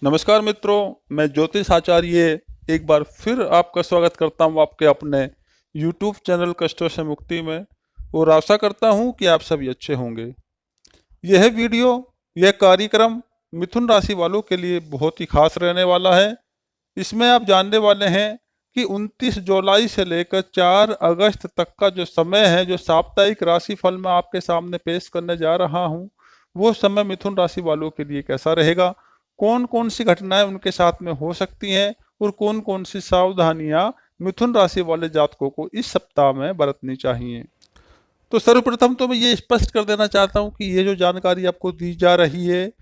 नमस्कार मित्रों, मैं ज्योतिष आचार्य एक बार फिर आपका स्वागत करता हूं आपके अपने YouTube चैनल कष्टों से मुक्ति में। और आशा करता हूं कि आप सभी अच्छे होंगे। यह वीडियो, यह कार्यक्रम मिथुन राशि वालों के लिए बहुत ही खास रहने वाला है। इसमें आप जानने वाले हैं कि 29 जुलाई से लेकर 4 अगस्त तक का जो समय है, जो साप्ताहिक राशिफल मैं आपके सामने पेश करने जा रहा हूं, वो समय मिथुन राशि वालों के लिए कैसा रहेगा, कौन कौन सी घटनाएं उनके साथ में हो सकती हैं और कौन कौन सी सावधानियां मिथुन राशि वाले जातकों को इस सप्ताह में बरतनी चाहिए। तो सर्वप्रथम तो मैं ये स्पष्ट कर देना चाहता हूं कि ये जो जानकारी आपको दी जा रही है,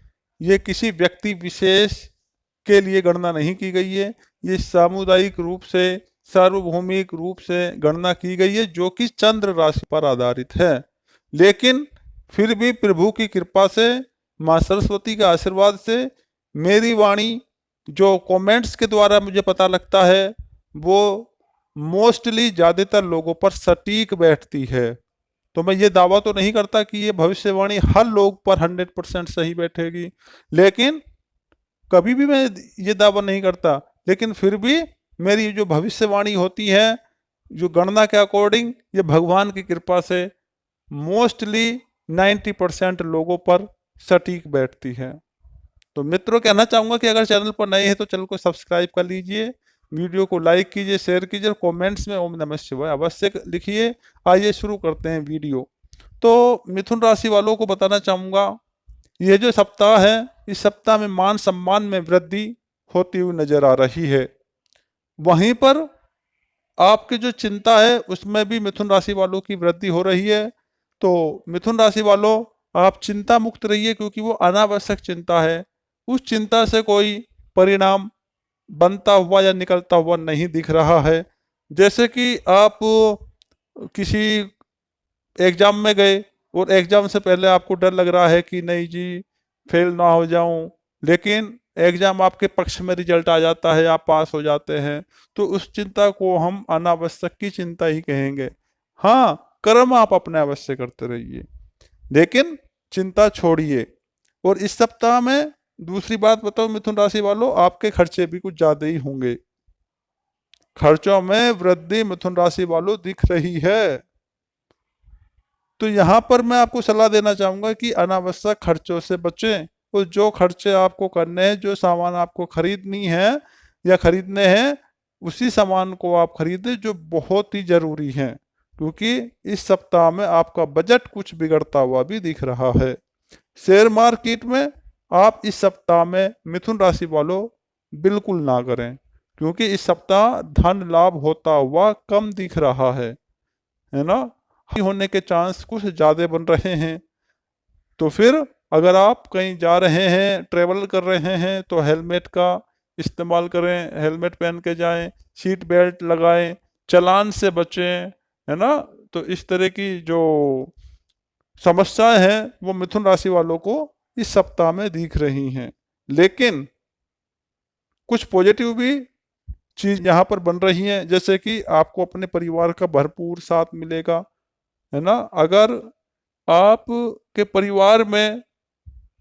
ये किसी व्यक्ति विशेष के लिए गणना नहीं की गई है। ये सामुदायिक रूप से, सार्वभौमिक रूप से गणना की गई है, जो कि चंद्र राशि पर आधारित है। लेकिन फिर भी प्रभु की कृपा से, माँ सरस्वती के आशीर्वाद से मेरी वाणी जो कमेंट्स के द्वारा मुझे पता लगता है, वो मोस्टली ज़्यादातर लोगों पर सटीक बैठती है। तो मैं ये दावा तो नहीं करता कि ये भविष्यवाणी हर लोग पर 100% सही बैठेगी, लेकिन कभी भी मैं ये दावा नहीं करता। लेकिन फिर भी मेरी जो भविष्यवाणी होती है, जो गणना के अकॉर्डिंग, ये भगवान की कृपा से मोस्टली 90% लोगों पर सटीक बैठती है। तो मित्रों, कहना चाहूँगा कि अगर चैनल पर नए हैं तो चैनल को सब्सक्राइब कर लीजिए, वीडियो को लाइक कीजिए, शेयर कीजिए, कमेंट्स में ओम नमः शिवाय अवश्य लिखिए। आइए शुरू करते हैं वीडियो। तो मिथुन राशि वालों को बताना चाहूँगा, यह जो सप्ताह है, इस सप्ताह में मान सम्मान में वृद्धि होती हुई नजर आ रही है। वहीं पर आपकी जो चिंता है, उसमें भी मिथुन राशि वालों की वृद्धि हो रही है। तो मिथुन राशि वालों, आप चिंता मुक्त रहिए, क्योंकि वो अनावश्यक चिंता है। उस चिंता से कोई परिणाम बनता हुआ या निकलता हुआ नहीं दिख रहा है। जैसे कि आप किसी एग्जाम में गए और एग्जाम से पहले आपको डर लग रहा है कि नहीं जी, फेल ना हो जाऊं, लेकिन एग्जाम आपके पक्ष में रिजल्ट आ जाता है, आप पास हो जाते हैं। तो उस चिंता को हम अनावश्यक की चिंता ही कहेंगे। हाँ, कर्म आप अपने अवश्य करते रहिए, लेकिन चिंता छोड़िए। और इस सप्ताह में दूसरी बात बताओ मिथुन राशि वालों, आपके खर्चे भी कुछ ज्यादा ही होंगे। खर्चों में वृद्धि मिथुन राशि वालों दिख रही है। तो यहाँ पर मैं आपको सलाह देना चाहूंगा कि अनावश्यक खर्चों से बचें। और जो खर्चे आपको करने हैं, जो सामान आपको खरीदनी है या खरीदने हैं, उसी सामान को आप खरीदें जो बहुत ही जरूरी है, क्योंकि इस सप्ताह में आपका बजट कुछ बिगड़ता हुआ भी दिख रहा है। शेयर मार्केट में आप इस सप्ताह में मिथुन राशि वालों बिल्कुल ना करें, क्योंकि इस सप्ताह धन लाभ होता हुआ कम दिख रहा है ना। होने के चांस कुछ ज़्यादा बन रहे हैं। तो फिर अगर आप कहीं जा रहे हैं, ट्रेवल कर रहे हैं, तो हेलमेट का इस्तेमाल करें, हेलमेट पहन के जाएं, सीट बेल्ट लगाएं, चालान से बचें, है ना। तो इस तरह की जो समस्याएं हैं, वो मिथुन राशि वालों को इस सप्ताह में दिख रही हैं। लेकिन कुछ पॉजिटिव भी चीज़ यहाँ पर बन रही हैं, जैसे कि आपको अपने परिवार का भरपूर साथ मिलेगा, है ना। अगर आप के परिवार में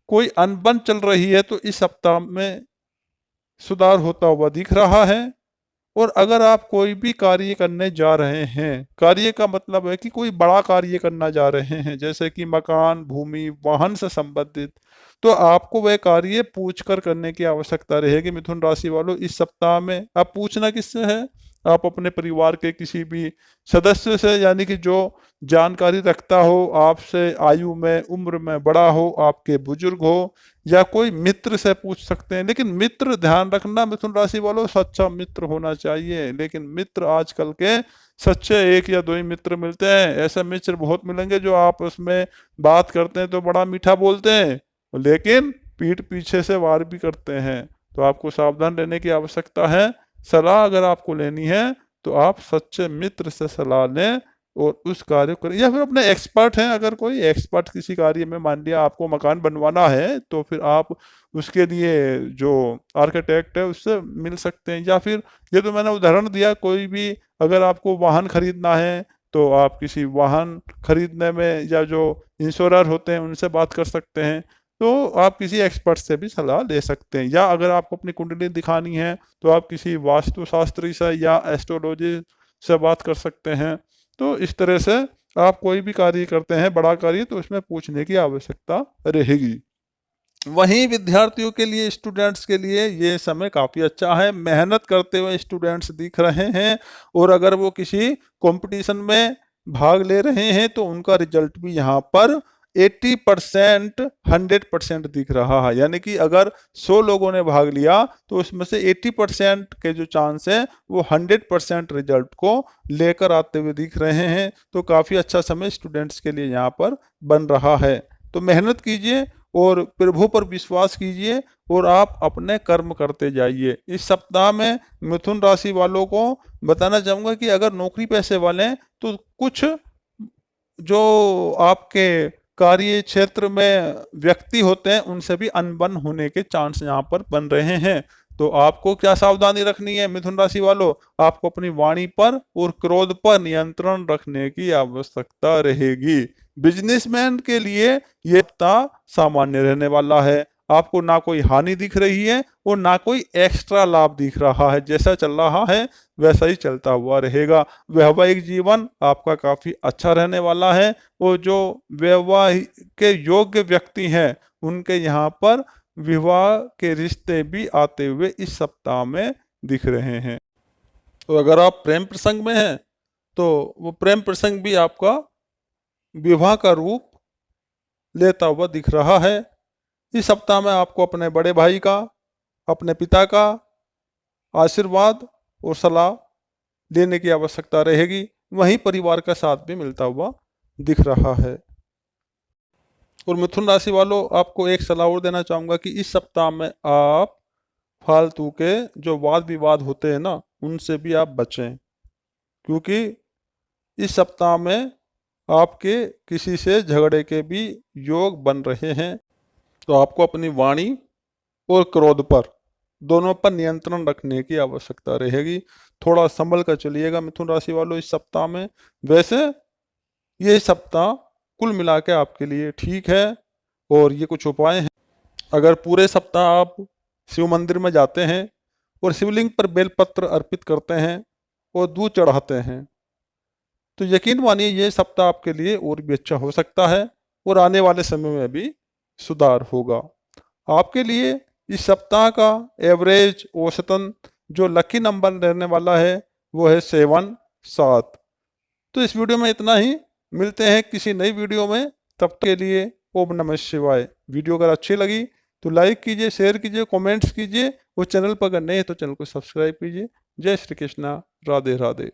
कोई अनबन चल रही है, तो इस सप्ताह में सुधार होता हुआ दिख रहा है। और अगर आप कोई भी कार्य करने जा रहे हैं, कार्य का मतलब है कि कोई बड़ा कार्य करना जा रहे हैं, जैसे कि मकान, भूमि, वाहन से संबंधित, तो आपको वह कार्य पूछ कर करने की आवश्यकता रहेगी मिथुन राशि वालों। इस सप्ताह में आप पूछना किससे है? आप अपने परिवार के किसी भी सदस्य से, यानी कि जो जानकारी रखता हो, आपसे आयु में, उम्र में बड़ा हो, आपके बुजुर्ग हो, या कोई मित्र से पूछ सकते हैं। लेकिन मित्र, ध्यान रखना मिथुन राशि वालों, सच्चा मित्र होना चाहिए। लेकिन मित्र आजकल के सच्चे एक या दो ही मित्र मिलते हैं। ऐसे मित्र बहुत मिलेंगे जो आपस में बात करते हैं तो बड़ा मीठा बोलते हैं, लेकिन पीठ पीछे से वार भी करते हैं। तो आपको सावधान रहने की आवश्यकता है। सलाह अगर आपको लेनी है तो आप सच्चे मित्र से सलाह लें और उस कार्य को करें। या फिर अपने एक्सपर्ट हैं, अगर कोई एक्सपर्ट किसी कार्य में, मान लिया आपको मकान बनवाना है, तो फिर आप उसके लिए जो आर्किटेक्ट है उससे मिल सकते हैं। या फिर ये तो मैंने उदाहरण दिया, कोई भी अगर आपको वाहन खरीदना है तो आप किसी वाहन खरीदने में, या जो इंश्योरर होते हैं उनसे बात कर सकते हैं। तो आप किसी एक्सपर्ट से भी सलाह ले सकते हैं, या अगर आपको अपनी कुंडली दिखानी है तो आप किसी वास्तुशास्त्री से या एस्ट्रोलॉजी से बात कर सकते हैं। तो इस तरह से आप कोई भी कार्य करते हैं, बड़ा कार्य, तो उसमें पूछने की आवश्यकता रहेगी। वहीं विद्यार्थियों के लिए, स्टूडेंट्स के लिए ये समय काफ़ी अच्छा है। मेहनत करते हुए स्टूडेंट्स दिख रहे हैं, और अगर वो किसी कंपटीशन में भाग ले रहे हैं तो उनका रिजल्ट भी यहाँ पर 80% 100% दिख रहा है। यानी कि अगर 100 लोगों ने भाग लिया तो उसमें से 80% के जो चांस है वो 100% रिजल्ट को लेकर आते हुए दिख रहे हैं। तो काफ़ी अच्छा समय स्टूडेंट्स के लिए यहाँ पर बन रहा है। तो मेहनत कीजिए और प्रभु पर विश्वास कीजिए, और आप अपने कर्म करते जाइए। इस सप्ताह में मिथुन राशि वालों को बताना चाहूँगा कि अगर नौकरी पैसे वाले हैं तो कुछ जो आपके कार्य क्षेत्र में व्यक्ति होते हैं उनसे भी अनबन होने के चांस यहाँ पर बन रहे हैं। तो आपको क्या सावधानी रखनी है मिथुन राशि वालों? आपको अपनी वाणी पर और क्रोध पर नियंत्रण रखने की आवश्यकता रहेगी। बिजनेसमैन के लिए ये हफ्ता सामान्य रहने वाला है। आपको ना कोई हानि दिख रही है और ना कोई एक्स्ट्रा लाभ दिख रहा है। जैसा चल रहा है वैसा ही चलता हुआ रहेगा। वैवाहिक जीवन आपका काफी अच्छा रहने वाला है। वो जो विवाह के योग्य व्यक्ति हैं उनके यहाँ पर विवाह के रिश्ते भी आते हुए इस सप्ताह में दिख रहे हैं। तो अगर आप प्रेम प्रसंग में हैं तो वो प्रेम प्रसंग भी आपका विवाह का रूप लेता हुआ दिख रहा है। इस सप्ताह में आपको अपने बड़े भाई का, अपने पिता का आशीर्वाद और सलाह लेने की आवश्यकता रहेगी। वहीं परिवार का साथ भी मिलता हुआ दिख रहा है। और मिथुन राशि वालों, आपको एक सलाह और देना चाहूँगा कि इस सप्ताह में आप फालतू के जो वाद विवाद होते हैं ना, उनसे भी आप बचें, क्योंकि इस सप्ताह में आपके किसी से झगड़े के भी योग बन रहे हैं। तो आपको अपनी वाणी और क्रोध पर, दोनों पर नियंत्रण रखने की आवश्यकता रहेगी। थोड़ा संभल कर चलिएगा मिथुन राशि वालों इस सप्ताह में। वैसे ये सप्ताह कुल मिला के आपके लिए ठीक है, और ये कुछ उपाय हैं। अगर पूरे सप्ताह आप शिव मंदिर में जाते हैं और शिवलिंग पर बेलपत्र अर्पित करते हैं और दूध चढ़ाते हैं, तो यकीन मानिए ये सप्ताह आपके लिए और भी अच्छा हो सकता है, और आने वाले समय में भी सुधार होगा। आपके लिए इस सप्ताह का एवरेज औसतन जो लकी नंबर रहने वाला है वो है 7 7। तो इस वीडियो में इतना ही। मिलते हैं किसी नई वीडियो में, तब तक के लिए ओम नमः शिवाय। वीडियो अगर अच्छी लगी तो लाइक कीजिए, शेयर कीजिए, कमेंट्स कीजिए, और चैनल पर अगर नए हैं तो चैनल को सब्सक्राइब कीजिए। जय श्री कृष्णा, राधे राधे।